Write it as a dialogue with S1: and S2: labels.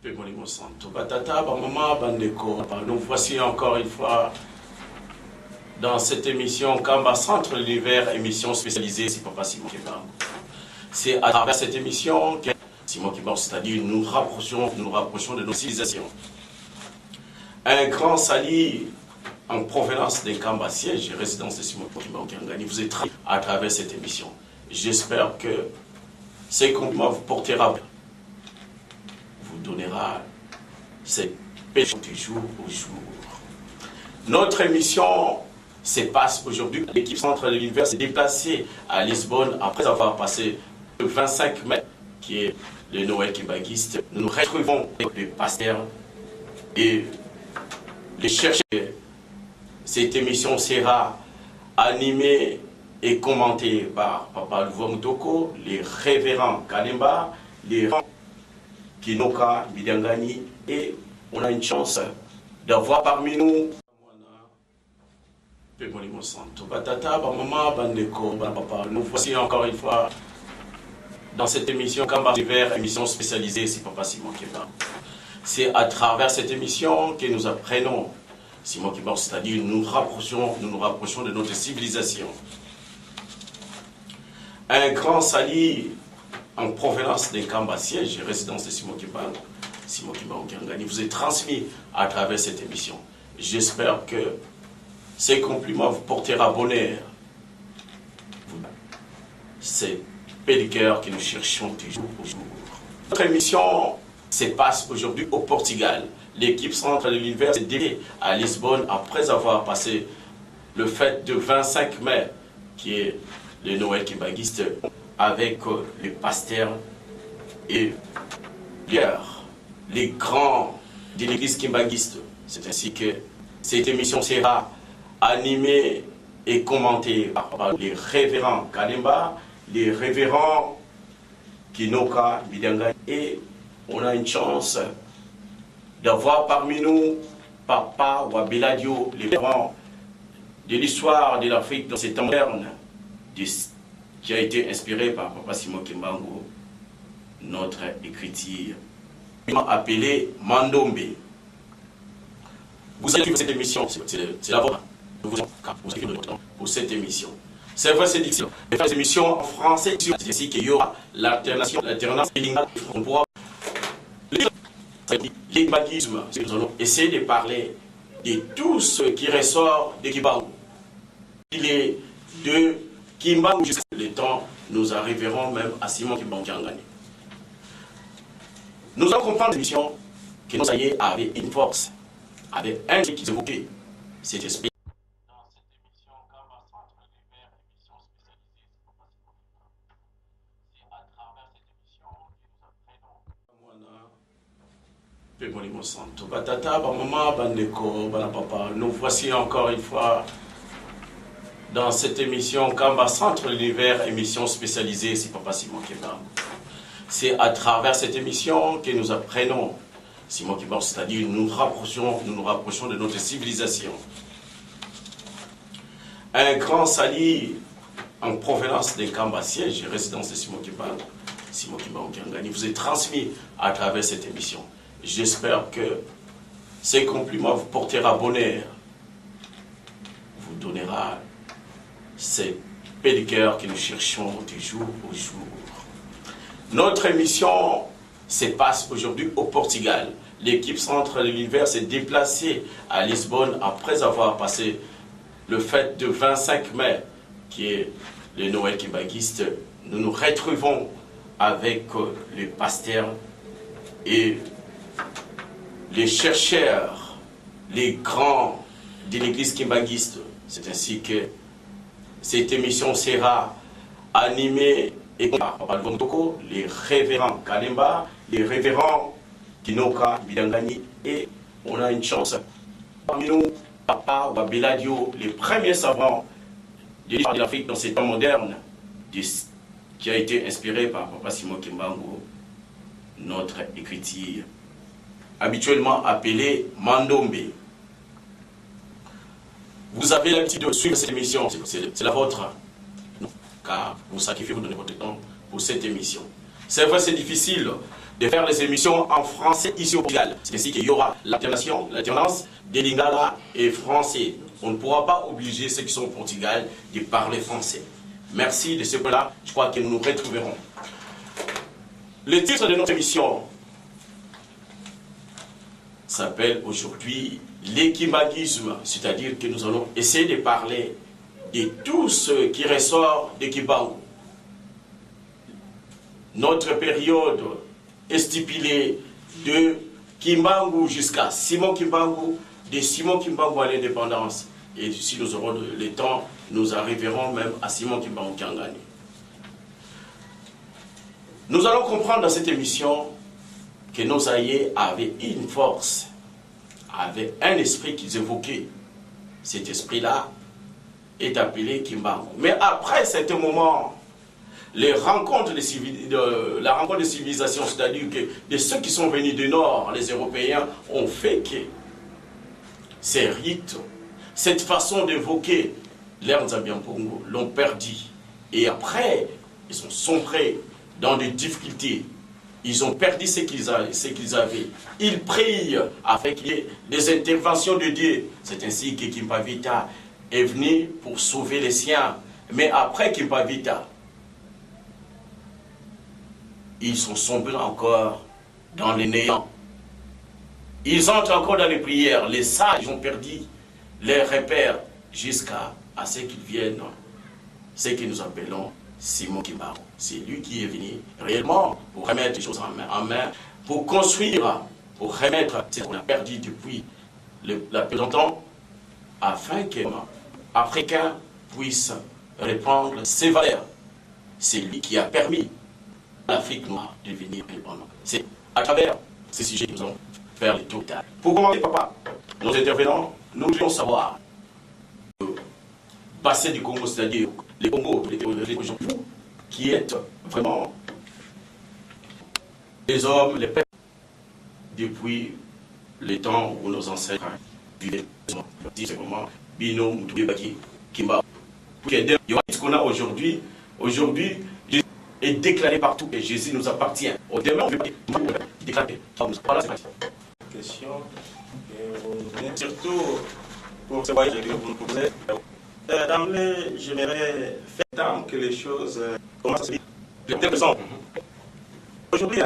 S1: Nous voici encore une fois dans cette émission Kamba Centre l'univers, émission spécialisée, c'est Papa Simon Kimbangu. C'est à travers cette émission que Simon Kimbangu, c'est-à-dire nous nous rapprochons de nos civilisations. Un grand salut en provenance des Kamba siège et résidence de Simon Kimbangu Kiangani vous êtes à travers cette émission. J'espère que ces compliments vous portera, vous donnera cette paix du jour au jour. Notre émission se passe aujourd'hui. L'équipe centre de l'univers s'est déplacée à Lisbonne après avoir passé le 25 mai, qui est le Noël kimbanguiste. Nous nous retrouvons avec les pasteurs et les chercheurs. Cette émission sera animée et commentée par Papa Louvo Moutoko, les révérends Kalemba, les Kinoka Bidangani, et on a une chance d'avoir parmi nous nous voici encore une fois dans cette émission Kamba Hiver, émission spécialisée, c'est Papa Simon Kimbangu. C'est à travers cette émission que nous apprenons Simon Kimbangu, c'est-à-dire nous nous rapprochons de notre civilisation. Un grand salut en provenance des Kamba siège et résidence de Simon Kimbangu Kiangani vous est transmis à travers cette émission. J'espère que ces compliments vous portera bonheur. C'est paix du cœur que nous cherchons toujours au jour. Notre émission se passe aujourd'hui au Portugal. L'équipe centre de l'univers s'est déplacée à Lisbonne après avoir passé le fête de 25 mai, qui est le Noël kimbanguiste, avec les pasteurs et les grands de l'église kimbanguiste. C'est ainsi que cette émission sera animée et commentée par les révérends Kalemba, les révérends Kinoka Bidangani, et on a une chance d'avoir parmi nous Papa Wabeladio, les révérends de l'histoire de l'Afrique dans ces temps modernes, qui a été inspiré par Papa Simon Kimbangu, notre écriture appelé Mandombe. Vous allez suivre cette émission, c'est la vôtre. Vous avez pour cette émission. C'est vrai, c'est difficile. De faire des émissions en français, c'est ainsi qu'il y aura l'alternance bilinguale. On pourra l'imbagisme. Nous allons essayer de parler de tout ce qui ressort de Kimbangu. Il est de Kimbangu jusqu'à le temps, nous arriverons même à Simon Kimbangu Kiangani. Nous allons comprendre l'émission que nous ayons avec une force, avec un qui évoquait cet esprit. Dans cette émission, Kamba Centre l'univers, émission spécialisée, c'est à travers cette émission que nous nous voici encore une fois dans cette émission Kamba Centre l'univers, émission spécialisée, c'est Papa Simon Kimbangu. C'est à travers cette émission que nous apprenons Simon Kimbangu, c'est-à-dire nous nous rapprochons de notre civilisation. Un grand salut en provenance des Kamba siège et résidence de Simon Kimbangu Kiangani vous est transmis à travers cette émission. J'espère que ces compliments vous portera bonheur, vous donnera cette paix du cœur que nous cherchons du jour au jour. Notre émission se passe aujourd'hui au Portugal. L'équipe centre de l'univers s'est déplacée à Lisbonne après avoir passé le fête de 25 mai, qui est le Noël kimbanguiste. Nous nous retrouvons avec les pasteurs et les chercheurs, les grands de l'église kimbanguiste. C'est ainsi que cette émission sera animée et par Papa Louvo Moutoko, les révérends Kalemba, les révérends Kinoka Bidangani, et on a une chance parmi nous Papa Wabeladio, les premiers savants de l'histoire de l'Afrique dans ces temps modernes, qui a été inspiré par Papa Simon Kimbangu, notre écriture habituellement appelée Mandombe. Vous avez l'habitude de suivre cette émission, c'est la vôtre, car vous sacrifiez, vous donnez votre temps pour cette émission. C'est vrai, c'est difficile de faire les émissions en français ici au Portugal. C'est ainsi qu'il y aura l'alternance des lingala et français. On ne pourra pas obliger ceux qui sont au Portugal de parler français. Merci de ce point-là. Je crois que nous nous retrouverons. Le titre de notre émission s'appelle aujourd'hui l'équimagisme, c'est-à-dire que nous allons essayer de parler de tout ce qui ressort de Kimbangu. Notre période est stipulée de Kimbangu jusqu'à Simon Kimbangu, de Simon Kimbangu à l'indépendance. Et si nous aurons le temps, nous arriverons même à Simon Kimbangu qui a gagné. Nous allons comprendre dans cette émission que nos aïeux avaient une force, avaient un esprit qu'ils évoquaient. Cet esprit-là est appelé Kimbangu. Mais après cet moment, la rencontre des civilisations, c'est-à-dire que de ceux qui sont venus du Nord, les Européens, ont fait que ces rites, cette façon d'évoquer l'ère Nzambiampongo, l'ont perdu. Et après, ils sont sombrés dans des difficultés. Ils ont perdu ce qu'ils avaient. Ils prient afin qu'il y ait des interventions de Dieu. C'est ainsi que Kimpavita est venu pour sauver les siens. Mais après Kimpavita, ils sont sombrés encore dans les néants. Ils entrent encore dans les prières. Les sages ont perdu les repères jusqu'à ce qu'ils viennent, ce que nous appelons Simon Kimbangu. C'est lui qui est venu réellement pour remettre les choses en main, pour construire, pour remettre ce qu'on a perdu depuis la plus longtemps, afin que les Africains puissent répandre ses valeurs. C'est lui qui a permis à l'Afrique noire de devenir indépendante. C'est à travers ces sujets que nous allons faire les tours. Pour commencer, papa, nos intervenants, nous devons savoir le bassin du Congo, c'est-à-dire les Congo, les gens qui est vraiment les hommes, les peuples, depuis le temps où nos ancêtres vivaient. C'est vraiment Bino, Moutoué, Baki, Kimba. Ce qu'on a aujourd'hui, est déclaré partout que Jésus nous appartient. Au demain, on veut déclarer. Voilà, c'est parti.
S2: Question. Surtout pour ce voyage que vous nous proposez. D'emblée, j'aimerais faire tant que les choses commencent à se dire. Aujourd'hui,